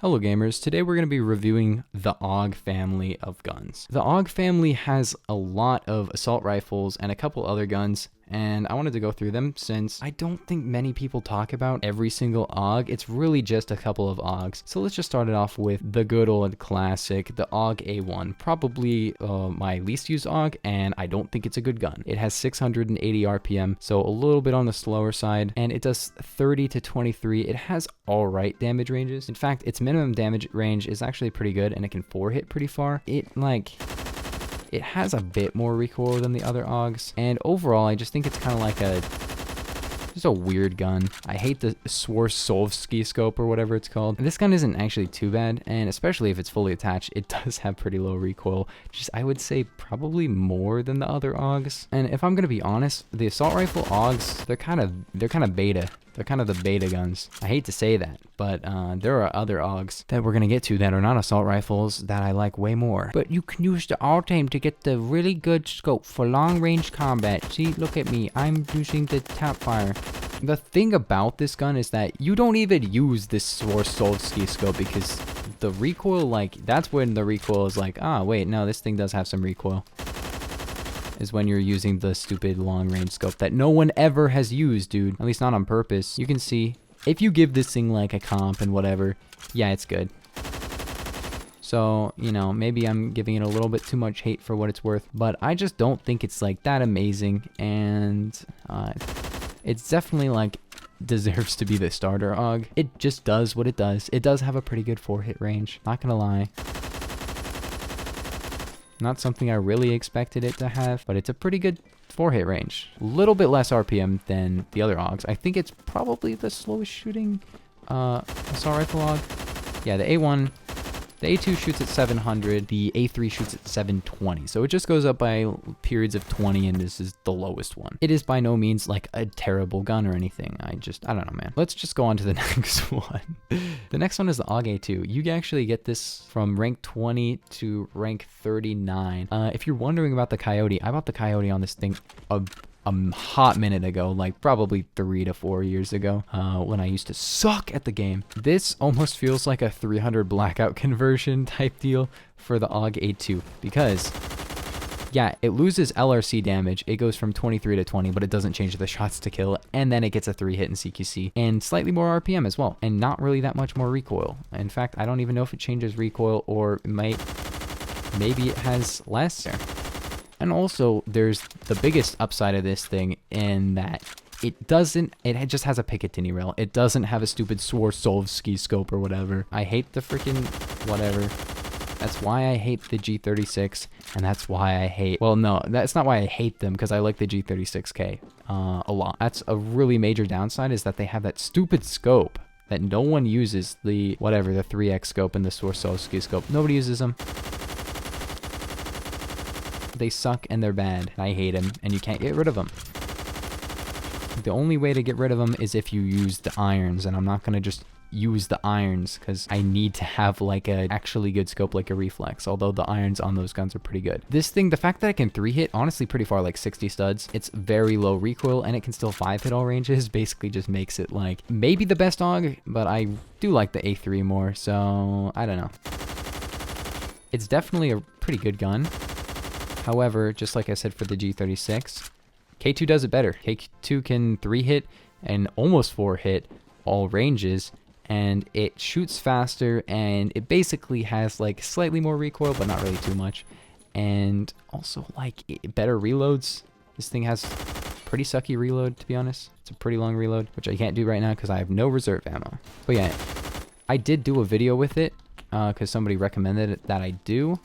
Hello gamers, today we're going to be reviewing the AUG family of guns. The AUG family has a lot of assault rifles and a couple other guns, and I wanted to go through them since I don't think many people talk about every single AUG. It's really just a couple of AUGs. So let's just start it off with the good old classic, the AUG A1. Probably my least used AUG, and I don't think it's a good gun. It has 680 RPM, so a little bit on the slower side, and it does 30 to 23. It has alright damage ranges. In fact, its minimum damage range is actually pretty good, and it can 4-hit pretty far. It has a bit more recoil than the other AUGs, and overall, I just think it's kind of like just a weird gun. I hate the Swarovski scope or whatever it's called. This gun isn't actually too bad, and especially if it's fully attached, it does have pretty low recoil. Just, I would say, probably more than the other AUGs. And if I'm gonna be honest, the assault rifle AUGs, they're kind of beta. They're kind of the beta guns. I hate to say that, but there are other AUGs that we're going to get to that are not assault rifles that I like way more. But you can use the alt-aim to get the really good scope for long-range combat. See, look at me. I'm using the tap fire. The thing about this gun is that you don't even use this Swarovski scope because the recoil, that's when the recoil is like, ah, wait, no, this thing does have some recoil. Is when you're using the stupid long-range scope that no one ever has used, dude. At least not on purpose. You can see, if you give this thing like a comp and whatever, yeah, it's good. So, you know, maybe I'm giving it a little bit too much hate for what it's worth, but I just don't think it's like that amazing, and it's definitely deserves to be the starter AUG. It just does what it does. It does have a pretty good 4-hit range, not gonna lie. Not something I really expected it to have, but it's a pretty good 4-hit range. A little bit less RPM than the other AUGs. I think it's probably the slowest shooting assault rifle AUG. Yeah, the A1, the A2 shoots at 700, the A3 shoots at 720. So it just goes up by periods of 20, and this is the lowest one. It is by no means like a terrible gun or anything. I don't know, man. Let's just go on to the next one. The next one is the AUG A2. You actually get this from rank 20 to rank 39. If you're wondering about the Coyote, I bought the Coyote on this thing a hot minute ago, like probably 3 to 4 years ago, when I used to suck at the game. This almost feels like a 300 blackout conversion type deal for the AUG A2 because, yeah, it loses LRC damage. It goes from 23 to 20, but it doesn't change the shots to kill, and then it gets a 3-hit in CQC, and slightly more RPM as well, and not really that much more recoil. In fact, I don't even know if it changes recoil, or maybe it has less there. And also, there's the biggest upside of this thing in that it just has a Picatinny rail. It doesn't have a stupid Swarovski scope or whatever. I hate the freaking whatever. That's why I hate the G36, and that's why I hate, well, no, that's not why I hate them, because I like the G36K a lot. That's a really major downside, is that they have that stupid scope that no one uses, the 3X scope and the Swarovski scope. Nobody uses them. They suck and they're bad. I hate them, and you can't get rid of them. The only way to get rid of them is if you use the irons, and I'm not gonna just use the irons because I need to have like a actually good scope, like a reflex, although the irons on those guns are pretty good. This thing, the fact that it can 3-hit honestly pretty far, like 60 studs, it's very low recoil, and it can still 5-hit all ranges, basically just makes it like maybe the best AUG, but I do like the A3 more, so I don't know. It's definitely a pretty good gun. However, just like I said for the G36, K2 does it better. K2 can 3-hit and almost 4-hit all ranges, and it shoots faster, and it basically has like slightly more recoil, but not really too much. And also like better reloads. This thing has pretty sucky reload, to be honest. It's a pretty long reload, which I can't do right now because I have no reserve ammo. But yeah, I did do a video with it because somebody recommended it that I do.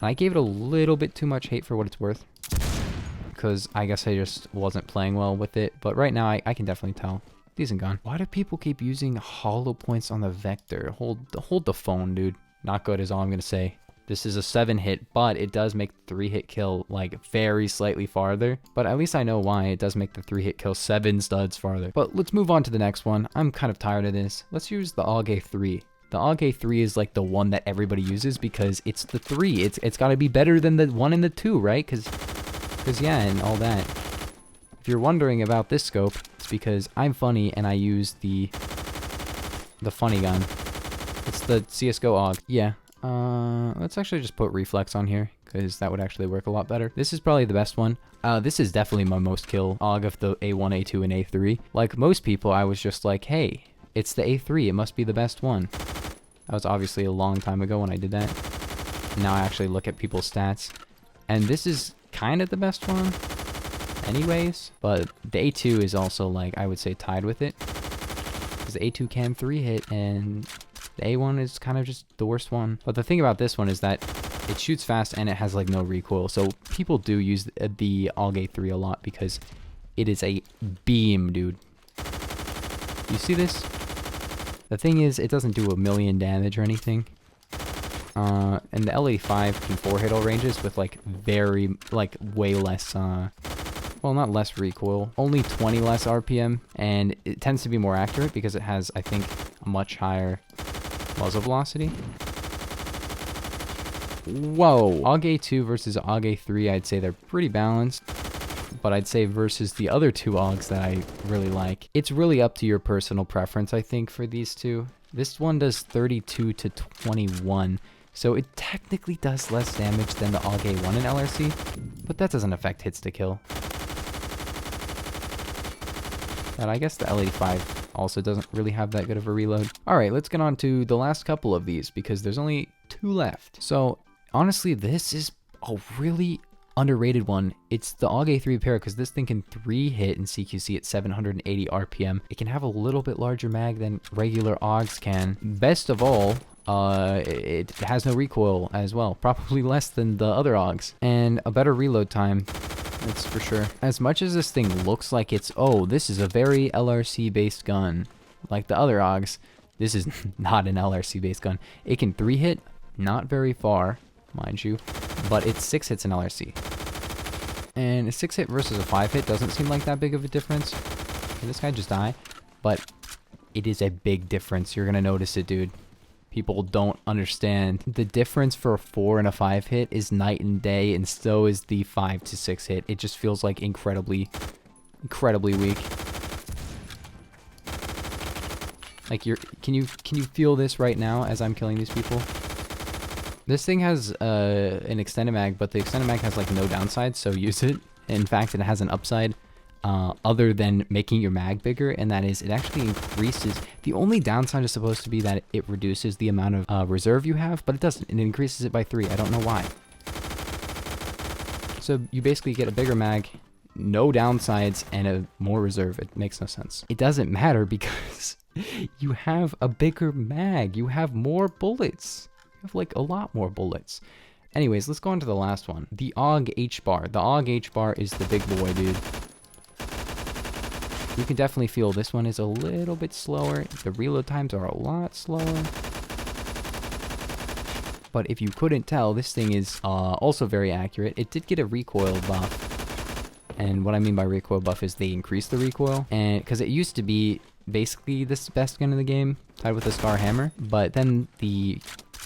I gave it a little bit too much hate for what it's worth, because I guess I just wasn't playing well with it. But right now, I can definitely tell. Decent gun. Why do people keep using hollow points on the Vector? Hold the phone, dude. Not good is all I'm going to say. This is a 7-hit, but it does make the 3-hit kill like very slightly farther. But at least I know why. It does make the 3-hit kill 7 studs farther. But let's move on to the next one. I'm kind of tired of this. Let's use the AUG A3. The AUG A3 is like the one that everybody uses because it's the 3. It's got to be better than the 1 and the 2, right? Because yeah, and all that. If you're wondering about this scope, it's because I'm funny and I use the funny gun. It's the CSGO AUG. Yeah. Let's actually just put reflex on here, because that would actually work a lot better. This is probably the best one. This is definitely my most kill AUG of the A1, A2, and A3. Like most people, I was just like, hey, it's the A3. It must be the best one. That was obviously a long time ago when I did that. Now I actually look at people's stats. And this is kind of the best one anyways. But the A2 is also, like, I would say tied with it. Because the A2 can 3-hit, and the A1 is kind of just the worst one. But the thing about this one is that it shoots fast and it has, like, no recoil. So people do use the AUG A3 a lot because it is a beam, dude. You see this? The thing is, it doesn't do a million damage or anything. And the L85 can 4-hit all ranges with, like, way less, well, not less recoil, only 20 less RPM, and it tends to be more accurate because it has, I think, a much higher muzzle velocity. Whoa! AUG A2 versus AUG A3, I'd say they're pretty balanced. But I'd say versus the other two AUGs that I really like, it's really up to your personal preference, I think, for these two. This one does 32 to 21, so it technically does less damage than the AUG A1 in LRC, but that doesn't affect hits to kill. And I guess the L85 also doesn't really have that good of a reload. Alright, let's get on to the last couple of these, because there's only 2 left. So, honestly, this is a really underrated one. It's the AUG A3 Para, because this thing can 3-hit in CQC at 780 RPM. It can have a little bit larger mag than regular AUGs can. Best of all, it has no recoil as well, probably less than the other AUGs, and a better reload time. That's for sure. As much as this thing looks like it's, oh, this is a very LRC based gun, like the other AUGs, this is not an LRC based gun. It can 3-hit, not very far, mind you, but it's 6 hits in LRC. And a 6-hit versus a 5-hit doesn't seem like that big of a difference. Did this guy just die? But it is a big difference. You're gonna notice it, dude. People don't understand. The difference for a 4 and a 5-hit is night and day, and so is the 5 to 6-hit. It just feels like incredibly weak. Like can you feel this right now as I'm killing these people? This thing has an extended mag, but the extended mag has, like, no downside, so use it. In fact, it has an upside other than making your mag bigger, and that is it actually increases. The only downside is supposed to be that it reduces the amount of reserve you have, but it doesn't. It increases it by 3. I don't know why. So you basically get a bigger mag, no downsides, and a more reserve. It makes no sense. It doesn't matter because you have a bigger mag. You have more bullets. You have, like, a lot more bullets. Anyways, let's go on to the last one. The AUG HBAR. The AUG HBAR is the big boy, dude. You can definitely feel this one is a little bit slower. The reload times are a lot slower. But if you couldn't tell, this thing is also very accurate. It did get a recoil buff. And what I mean by recoil buff is they increased the recoil. And because it used to be basically this best gun in the game, tied with the Scar Hammer. But then the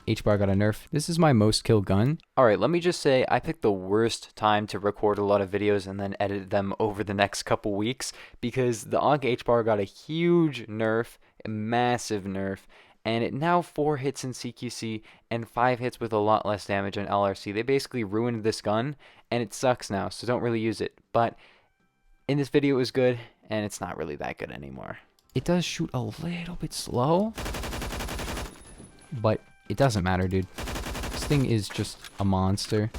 HBAR got a nerf. This is my most kill gun. Alright, let me just say I picked the worst time to record a lot of videos and then edit them over the next couple weeks, because the AUG HBAR got a huge nerf, a massive nerf, and it now 4 hits in CQC and 5 hits with a lot less damage on LRC. They basically ruined this gun, and it sucks now, so don't really use it. But in this video it was good, and it's not really that good anymore. It does shoot a little bit slow, but it doesn't matter, dude. This thing is just a monster.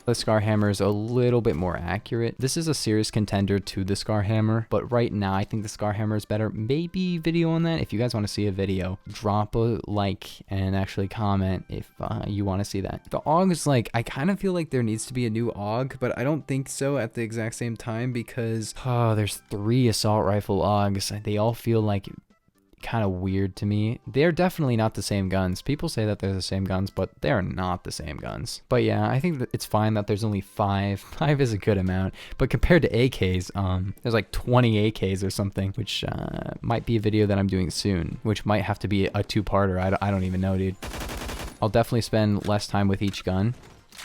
The Scar Hammer is a little bit more accurate. This is a serious contender to the Scar Hammer, but right now I think the Scar Hammer is better. Maybe video on that. If you guys want to see a video, drop a like and actually comment if you want to see that. The AUG is, like, I kind of feel like there needs to be a new AUG, but I don't think so at the exact same time, because there's 3 assault rifle AUGs. They all feel like kind of weird to me. They're definitely not the same guns. People say that they're the same guns, but they're not the same guns. But yeah, I think that it's fine that there's only 5. 5 is a good amount, but compared to AKs, there's like 20 AKs or something, which might be a video that I'm doing soon, which might have to be a 2-parter. I don't even know, dude. I'll definitely spend less time with each gun.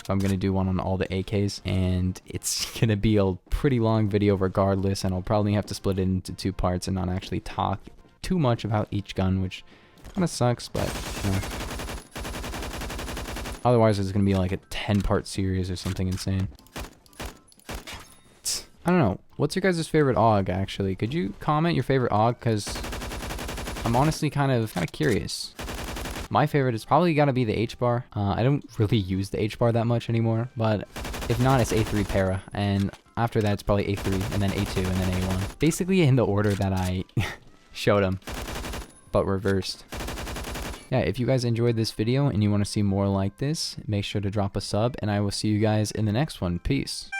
So I'm going to do one on all the AKs, and it's going to be a pretty long video regardless, and I'll probably have to split it into 2 parts and not actually talk too much about each gun, which Kind of sucks, but you know. Otherwise, it's gonna be like a 10-part series or something insane. I don't know. What's your guys' favorite AUG, actually? Could you comment your favorite AUG? Because I'm honestly kind of curious. My favorite is probably gotta be the HBAR. I don't really use the HBAR that much anymore, but if not, it's A3 Para. And after that, it's probably A3, and then A2, and then A1. Basically in the order that I showed them, but reversed. Yeah, if you guys enjoyed this video and you want to see more like this, make sure to drop a sub, and I will see you guys in the next one. Peace.